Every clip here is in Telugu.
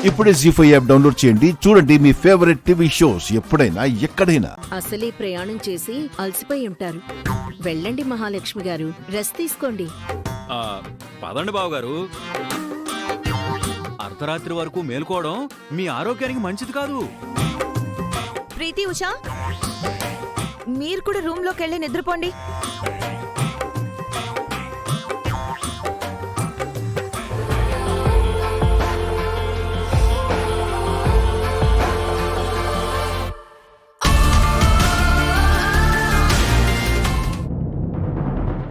ఇప్పుడే జీ5 యాప్ డౌన్లోడ్ చేయండి. చూడండి మీ ఫేవరెట్ టీవీ షోస్ ఎప్పుడైనా ఎక్కడైనా. అసలే ప్రయాణం చేసి అలసిపోయి ఉంటారు. వెళ్ళండి మహాలక్ష్మి గారు, రెస్ట్ తీసుకోండి. పదండి బావగారు. అర్ధరాత్రి వరకు మేల్కోవడం మీ ఆరోగ్యానికి మంచిది కాదు. ప్రీతి, ఉషా, మీరు కూడా రూమ్ లోకి వెళ్ళి నిద్రపోండి.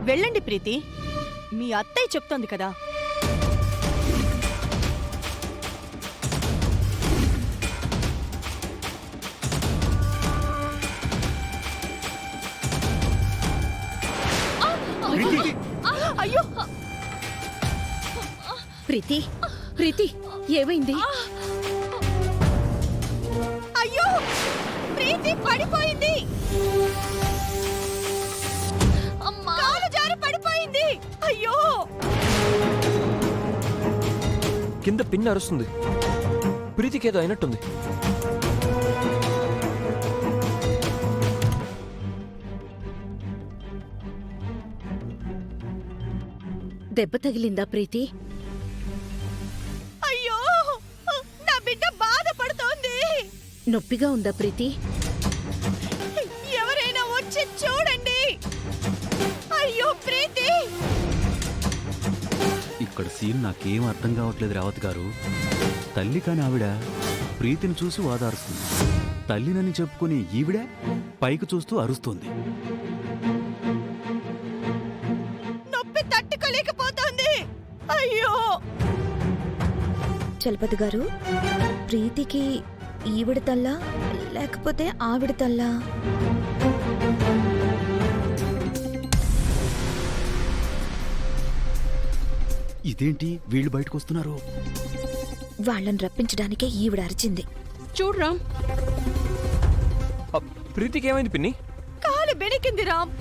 వెళ్ళండి ప్రీతి, మీ అత్తయ్య చెప్తోంది కదా. అయ్యో ప్రీతి, ప్రీతి, ఏమైంది? అయ్యో, ప్రీతి పడిపోయింది. కాలు జారి పడిపోయింది. అయ్యో, కింద పిన్ అరుస్తుంది. ప్రీతికి ఏదో అయినట్టుంది. దెబ్బ తగిలిందా ప్రీతి? అయ్యో, నా బిడ్డ బాధపడుతోంది. నొప్పిగా ఉందా ప్రీతి? ఎవరైనా వచ్చి చూడండి. అయ్యో ప్రీతి. ఇక్కడ సీన్ నాకేం అర్థం కావట్లేదు రావత్ గారు. తల్లి కాని ఆవిడ ప్రీతిని చూసి ఓదారుస్తుంది. తల్లినని చెప్పుకుని ఈవిడ పైకి చూస్తూ అరుస్తుంది. నొప్పి తట్టుకోలేకపోతోంది. అయ్యో. చలపతి గారు, ప్రీతికి ఈవిడ తల్లా లేకపోతే ఆవిడ తల్లా? ఇదేంటి వీళ్ళు బయటకు వస్తున్నారు? వాళ్ళని రప్పించడానికే ఈవిడ అరిచింది. చూడ్రా. ప్రీతికి ఏమైంది పిన్ని? కాలు బెణికింది రామ్.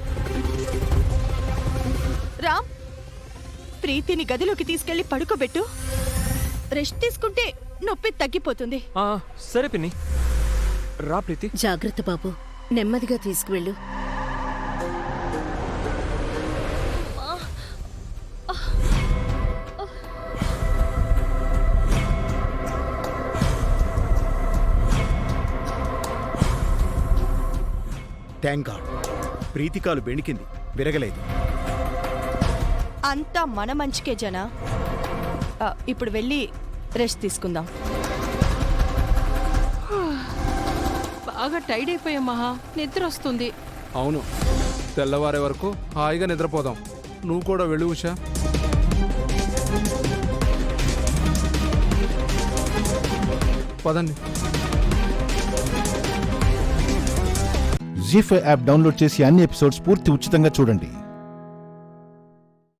రామ్, ప్రీతిని గదిలోకి తీసుకెళ్లి పడుకోబెట్టు. రెస్ట్ తీసుకుంటే నొప్పి తగ్గిపోతుంది. సరే పిన్ని. రా ప్రీతి. జాగ్రత్త బాబు, నెమ్మదిగా తీసుకువెళ్ళు. థ్యాంక్ గాడ్, ప్రీతికాలు బెణికింది, విరగలేదు. అంతా మన మంచికే జనా. ఇప్పుడు వెళ్ళి రెస్ట్ తీసుకుందాం. బాగా టైడ్ అయిపోయాం మహా, నిద్ర వస్తుంది. అవును, తెల్లవారే వరకు హాయిగా నిద్రపోదాం. నువ్వు కూడా వెళ్ళు ఉషా. పదండి. జీ5 యాప్ డౌన్లోడ్ చేసి అన్ని ఎపిసోడ్స్ పూర్తి ఉచితంగా చూడండి.